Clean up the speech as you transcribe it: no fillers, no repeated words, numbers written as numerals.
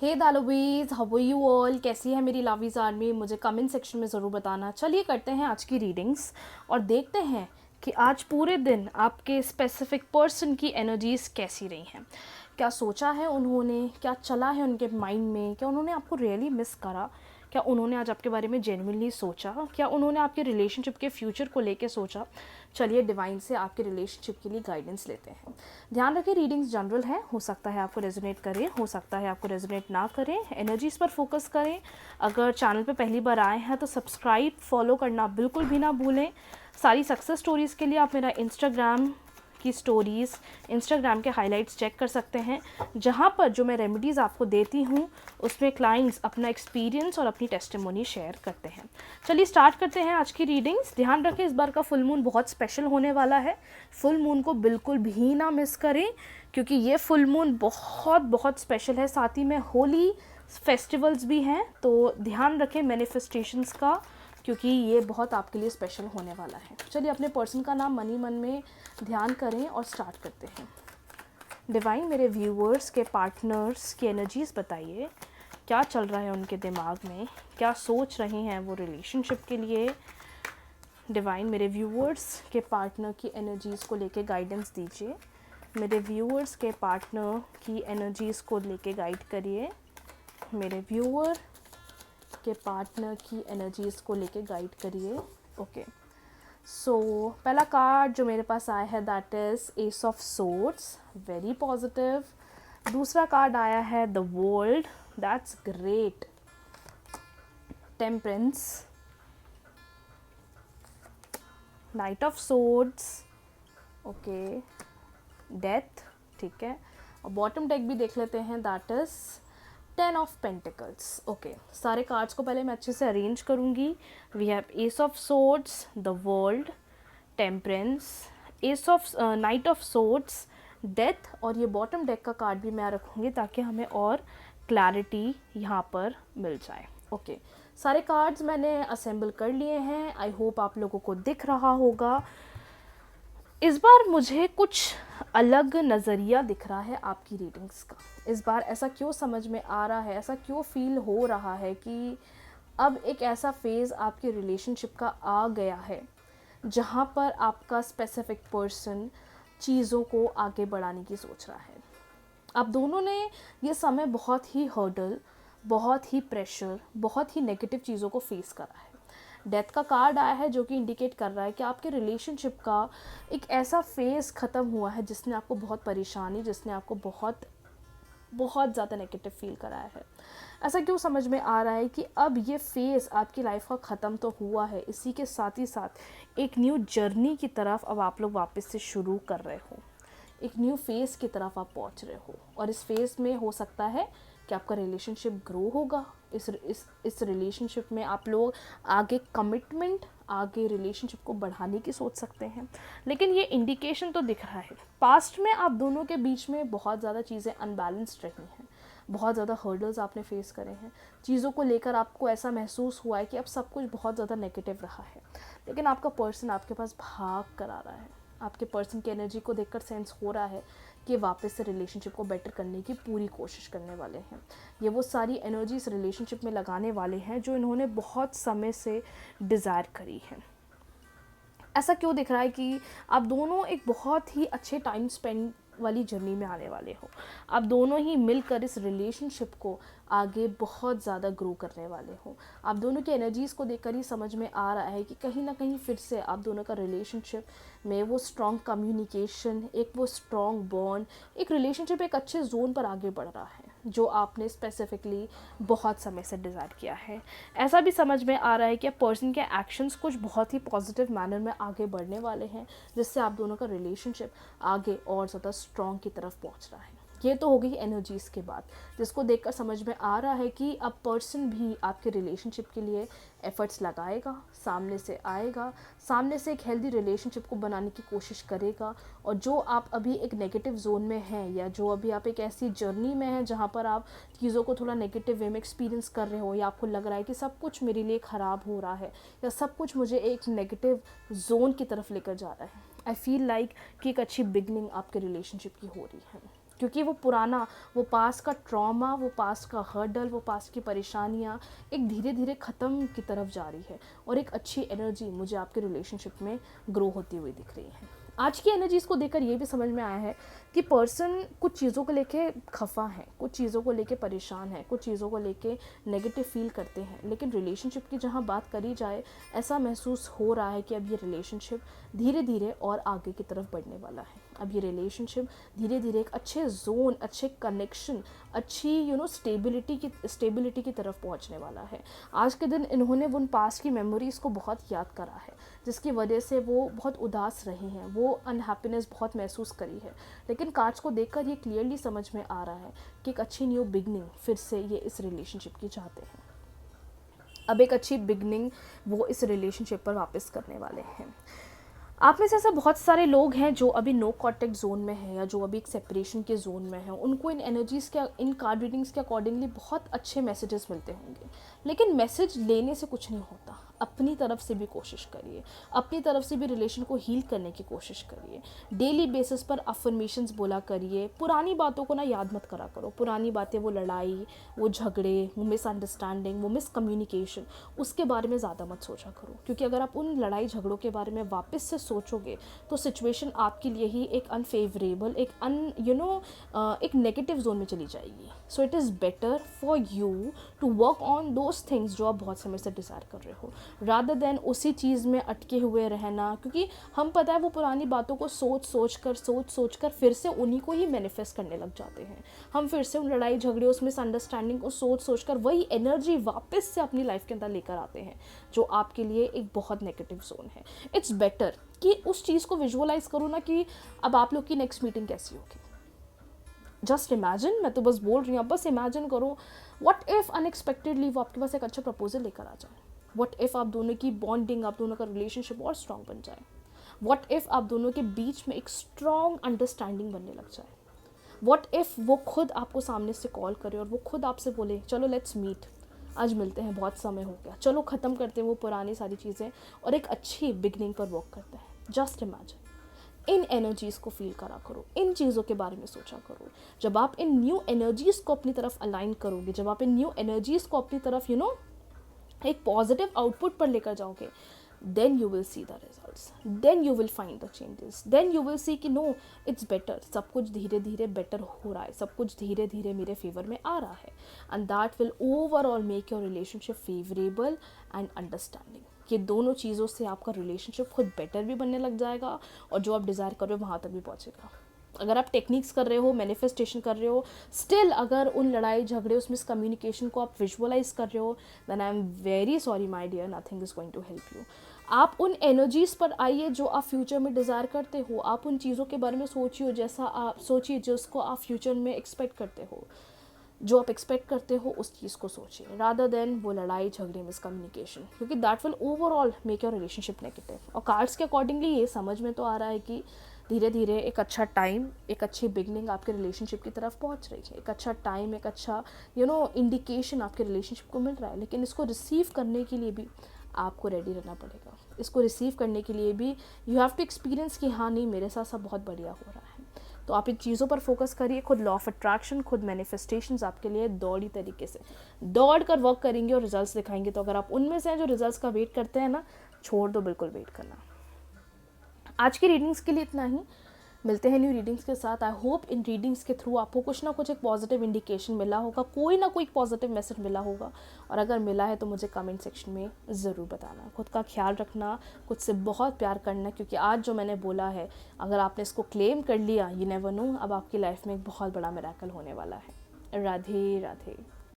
हे दालोबीज, how are you all? कैसी है मेरी लवीज आर्मी? मुझे कमेंट सेक्शन में ज़रूर बताना। चलिए करते हैं आज की रीडिंग्स और देखते हैं कि आज पूरे दिन आपके स्पेसिफिक पर्सन की एनर्जीज़ कैसी रही हैं। क्या सोचा है उन्होंने, क्या चला है उनके माइंड में, क्या उन्होंने आपको रियली मिस करा, क्या उन्होंने आज आपके बारे में जेन्युइनली सोचा, क्या उन्होंने आपके रिलेशनशिप के फ्यूचर को लेके सोचा। चलिए डिवाइन से आपके रिलेशनशिप के लिए गाइडेंस लेते हैं। ध्यान रखें रीडिंग्स जनरल है, हो सकता है आपको रेजोनेट करे, हो सकता है आपको रेजोनेट ना करें। एनर्जीज़ पर फोकस करें। अगर चैनल पे पहली बार आए हैं तो सब्सक्राइब फॉलो करना बिल्कुल भी ना भूलें। सारी सक्सेस स्टोरीज़ के लिए आप मेरा इंस्टाग्राम की स्टोरीज़, इंस्टाग्राम के हाइलाइट्स चेक कर सकते हैं, जहाँ पर जो मैं रेमेडीज़ आपको देती हूँ उसमें क्लाइंट्स अपना एक्सपीरियंस और अपनी टेस्टिमोनी शेयर करते हैं। चलिए स्टार्ट करते हैं आज की रीडिंग्स। ध्यान रखें इस बार का फुल मून बहुत स्पेशल होने वाला है। फुल मून को बिल्कुल भी ना मिस करें, क्योंकि ये फुल मून बहुत बहुत स्पेशल है। साथ ही में होली फेस्टिवल्स भी हैं, तो ध्यान रखें मैनिफेस्टेशंस का, क्योंकि ये बहुत आपके लिए स्पेशल होने वाला है। चलिए अपने पर्सन का नाम मनी मन में ध्यान करें और स्टार्ट करते हैं। डिवाइन मेरे व्यूअर्स के पार्टनर्स की एनर्जीज़ बताइए, क्या चल रहा है उनके दिमाग में, क्या सोच रहे हैं वो रिलेशनशिप के लिए। डिवाइन मेरे व्यूअर्स के पार्टनर की एनर्जीज़ को लेके गाइडेंस दीजिए। मेरे व्यूअर्स के पार्टनर की एनर्जीज़ को लेके गाइड करिए। मेरे व्यूअर के पार्टनर की एनर्जीज़ को लेके गाइड करिए। ओके, सो पहला कार्ड जो मेरे पास आया है that is ace of swords, very positive. दूसरा कार्ड आया है the world, that's great. Temperance, knight of swords, okay, death, ठीक है। और बॉटम डेक भी देख लेते हैं, that is 10 of pentacles. Okay, सारे कार्ड्स को पहले मैं अच्छे से अरेंज करूँगी। We have ace of swords, the world, temperance, ace of knight of swords, death, और ये बॉटम डेक का कार्ड भी मैं रखूँगी ताकि हमें और क्लैरिटी यहाँ पर मिल जाए। ओके, सारे कार्ड्स मैंने असेंबल कर लिए हैं। आई होप आप लोगों को दिख रहा होगा। इस बार मुझे कुछ अलग नज़रिया दिख रहा है आपकी रीडिंग्स का। इस बार ऐसा क्यों समझ में आ रहा है, ऐसा क्यों फील हो रहा है कि अब एक ऐसा फेज़ आपके रिलेशनशिप का आ गया है जहाँ पर आपका स्पेसिफिक पर्सन चीज़ों को आगे बढ़ाने की सोच रहा है। आप दोनों ने ये समय बहुत ही हर्डल, बहुत ही प्रेशर, बहुत ही नेगेटिव चीज़ों को फेस करा है। डेथ का कार्ड आया है जो कि इंडिकेट कर रहा है कि आपके रिलेशनशिप का एक ऐसा फेज़ ख़त्म हुआ है जिसने आपको बहुत परेशानी, जिसने आपको बहुत बहुत ज़्यादा नेगेटिव फील कराया है। ऐसा क्यों समझ में आ रहा है कि अब ये फेज़ आपकी लाइफ का ख़त्म तो हुआ है, इसी के साथ ही साथ एक न्यू जर्नी की तरफ अब आप लोग वापस से शुरू कर रहे हो, एक न्यू फेज़ की तरफ आप पहुंच रहे हो। और इस फेज़ में हो सकता है कि आपका रिलेशनशिप ग्रो होगा। इस रिलेशनशिप में आप लोग आगे कमिटमेंट, आगे रिलेशनशिप को बढ़ाने की सोच सकते हैं। लेकिन ये इंडिकेशन तो दिख रहा है पास्ट में आप दोनों के बीच में बहुत ज़्यादा चीज़ें अनबैलेंस्ड रही हैं, बहुत ज़्यादा हर्डल्स आपने फेस करे हैं, चीज़ों को लेकर आपको ऐसा महसूस हुआ है कि अब सब कुछ बहुत ज़्यादा नेगेटिव रहा है। लेकिन आपका पर्सन आपके पास भाग कर आ रहा है। आपके पर्सन की एनर्जी को देखकर सेंस हो रहा है कि वापस से रिलेशनशिप को बेटर करने की पूरी कोशिश करने वाले हैं। ये वो सारी एनर्जी इस रिलेशनशिप में लगाने वाले हैं जो इन्होंने बहुत समय से डिज़ायर करी है। ऐसा क्यों दिख रहा है कि आप दोनों एक बहुत ही अच्छे टाइम स्पेंड वाली जर्नी में आने वाले हो। आप दोनों ही मिलकर इस रिलेशनशिप को आगे बहुत ज़्यादा ग्रो करने वाले हो। आप दोनों की एनर्जीज़ को देखकर ही समझ में आ रहा है कि कहीं ना कहीं फिर से आप दोनों का रिलेशनशिप में वो स्ट्रॉन्ग कम्युनिकेशन, एक वो स्ट्रॉन्ग बॉन्ड, एक रिलेशनशिप एक अच्छे जोन पर आगे बढ़ रहा है जो आपने स्पेसिफिकली बहुत समय से डिज़ायर किया है। ऐसा भी समझ में आ रहा है कि पर्सन के एक्शंस कुछ बहुत ही पॉजिटिव मैनर में आगे बढ़ने वाले हैं, जिससे आप दोनों का रिलेशनशिप आगे और ज़्यादा स्ट्रॉन्ग की तरफ पहुंच रहा है। ये तो हो गई एनर्जीज़ के बाद, जिसको देखकर समझ में आ रहा है कि अब पर्सन भी आपके रिलेशनशिप के लिए एफर्ट्स लगाएगा, सामने से आएगा, सामने से एक हेल्दी रिलेशनशिप को बनाने की कोशिश करेगा। और जो आप अभी एक नेगेटिव जोन में हैं, या जो अभी आप एक ऐसी जर्नी में हैं जहाँ पर आप चीज़ों को थोड़ा नेगेटिव वे में एक्सपीरियंस कर रहे हो, या आपको लग रहा है कि सब कुछ मेरे लिए ख़राब हो रहा है, या सब कुछ मुझे एक नेगेटिव जोन की तरफ लेकर जा रहा है, आई फील लाइक कि एक अच्छी बिगनिंग आपके रिलेशनशिप की हो रही है। क्योंकि वो पुराना, वो पास का ट्रॉमा, वो पास का हर्डल, वो पास की परेशानियाँ एक धीरे धीरे ख़त्म की तरफ जा रही है और एक अच्छी एनर्जी मुझे आपके रिलेशनशिप में ग्रो होती हुई दिख रही है। आज की एनर्जीज़ को देखकर ये भी समझ में आया है कि पर्सन कुछ चीज़ों को लेके खफा है, कुछ चीज़ों को लेके परेशान है, कुछ चीज़ों को लेके नेगेटिव फील करते हैं, लेकिन रिलेशनशिप की जहाँ बात करी जाए ऐसा महसूस हो रहा है कि अब ये रिलेशनशिप धीरे धीरे और आगे की तरफ बढ़ने वाला है। अब ये रिलेशनशिप धीरे धीरे एक अच्छे जोन, अच्छे कनेक्शन, अच्छी स्टेबिलिटी की तरफ पहुंचने वाला है। आज के दिन इन्होंने उन पास्ट की मेमोरीज़ को बहुत याद करा है, जिसकी वजह से वो बहुत उदास रही हैं, वो अनहैप्पीनेस बहुत महसूस करी है। लेकिन कार्ड्स को देखकर ये क्लियरली समझ में आ रहा है कि एक अच्छी न्यू बिगनिंग फिर से ये इस रिलेशनशिप की चाहते हैं। अब एक अच्छी बिगनिंग वो इस रिलेशनशिप पर वापस करने वाले हैं। आप में से ऐसा बहुत सारे लोग हैं जो अभी नो कॉन्टेक्ट जोन में हैं या जो अभी एक सेपरेशन के जोन में हैं। उनको इन एनर्जीज़ के, इन कार्ड रीडिंग्स के अकॉर्डिंगली बहुत अच्छे मैसेजेस मिलते होंगे, लेकिन मैसेज लेने से कुछ नहीं होता। अपनी तरफ से भी कोशिश करिए, अपनी तरफ से भी रिलेशन को हील करने की कोशिश करिए। डेली बेसिस पर अफर्मेशंस बोला करिए। पुरानी बातों को ना याद मत करा करो। पुरानी बातें, वो लड़ाई, वो झगड़े, वो मिसअंडरस्टैंडिंग, वो मिसकम्युनिकेशन, उसके बारे में ज़्यादा मत सोचा करो, क्योंकि अगर आप उन लड़ाई झगड़ों के बारे में वापस से सोचोगे तो सिचुएशन आपके लिए ही एक अनफेवरेबल, एक नेगेटिव जोन में चली जाएगी। So it is better for you to work on those things जो आप बहुत समय से डिज़ायर कर रहे हो, रादर देन उसी चीज़ में अटके हुए रहना। क्योंकि हम, पता है, वो पुरानी बातों को सोच सोच कर फिर से उन्हीं को ही मैनिफेस्ट करने लग जाते हैं। हम फिर से उन लड़ाई झगड़े, उस मिसअंडरस्टैंडिंग को सोच कर वही एनर्जी वापस से अपनी लाइफ के अंदर लेकर आते हैं, जो आपके लिए एक बहुत नेगेटिव जोन है। इट्स बेटर कि उस चीज़ को विजुअलाइज करो ना कि अब आप लोग की नेक्स्ट मीटिंग कैसी होगी। जस्ट इमेजिन, मैं तो बस बोल रही हूँ, बस इमेजिन करो, व्हाट इफ अनएक्सपेक्टेडली वो आपके पास एक अच्छा प्रपोजल लेकर आ जाए। व्हाट इफ आप दोनों की बॉन्डिंग, आप दोनों का रिलेशनशिप और स्ट्रॉन्ग बन जाए। व्हाट इफ आप दोनों के बीच में एक स्ट्रॉन्ग अंडरस्टैंडिंग बनने लग जाए। व्हाट इफ वो खुद आपको सामने से कॉल करे और वो खुद आपसे बोले, चलो लेट्स मीट, आज मिलते हैं, बहुत समय हो गया, चलो ख़त्म करते हैं वो पुरानी सारी चीज़ें और एक अच्छी बिगनिंग पर वर्क करते हैं। Just imagine. इन एनर्जीज़ को फील करा करो, इन चीज़ों के बारे में सोचा करो। जब आप इन न्यू एनर्जीज़ को अपनी तरफ अलाइन करोगे, जब आप इन न्यू एनर्जीज़ को अपनी तरफ एक पॉजिटिव आउटपुट पर लेकर जाओगे, then you will see the results, then you will find the changes, then you will see कि no, it's better, सब कुछ धीरे धीरे बेटर हो रहा है, सब कुछ धीरे धीरे मेरे फेवर में आ रहा है, and that will overall make your relationship favorable and understanding। ये दोनों चीज़ों से आपका रिलेशनशिप खुद बेटर भी बनने लग जाएगा और जो आप डिज़ायर कर रहे हो वहाँ तक भी पहुँचेगा। अगर आप टेक्निक्स कर रहे हो, मैनिफेस्टेशन कर रहे हो, स्टिल अगर उन लड़ाई झगड़े, उस मिसकम्युनिकेशन को आप विजुअलाइज कर रहे हो, then I am very sorry my dear, nothing is going to help you. आप उन एनर्जीज़ पर आइए जो आप फ्यूचर में डिज़ायर करते हो। आप उन चीज़ों के बारे में सोचिए जैसा आप सोचिए, जिसको आप फ्यूचर में एक्सपेक्ट करते हो। जो आप एक्सपेक्ट करते हो उस चीज़ को सोचिए, रादर देन वो लड़ाई झगड़े, मिसकम्युनिकेशन, क्योंकि that will overall make your relationship negative. और कार्ड्स के अकॉर्डिंगली ये समझ में तो आ रहा है कि धीरे धीरे एक अच्छा टाइम, एक अच्छी बिगनिंग आपके रिलेशनशिप की तरफ पहुंच रही है। एक अच्छा टाइम, एक अच्छा इंडिकेशन आपके रिलेशनशिप को मिल रहा है, लेकिन इसको रिसीव करने के लिए भी आपको रेडी रहना पड़ेगा। इसको रिसीव करने के लिए भी यू हैव टू एक्सपीरियंस कि हाँ नहीं, मेरे साथ सब बहुत बढ़िया हो रहा है। तो आप इन चीज़ों पर फोकस करिए। खुद लॉ ऑफ अट्रैक्शन, खुद मैनिफेस्टेशंस आपके लिए दौड़ी तरीके से दौड़ कर वर्क करेंगे और रिजल्ट्स दिखाएंगे। तो अगर आप उनमें से हैं जो रिजल्ट्स का वेट करते हैं ना, छोड़ दो बिल्कुल वेट करना। आज की रीडिंग्स के लिए इतना ही। मिलते हैं न्यू रीडिंग्स के साथ। आई होप इन रीडिंग्स के थ्रू आपको कुछ ना कुछ एक पॉजिटिव इंडिकेशन मिला होगा, कोई ना कोई पॉजिटिव मैसेज मिला होगा, और अगर मिला है तो मुझे कमेंट सेक्शन में ज़रूर बताना। खुद का ख्याल रखना, खुद से बहुत प्यार करना, क्योंकि आज जो मैंने बोला है, अगर आपने इसको क्लेम कर लिया, यू नेवर नो, अब आपकी लाइफ में एक बहुत बड़ा मिरेकल होने वाला है। राधे राधे।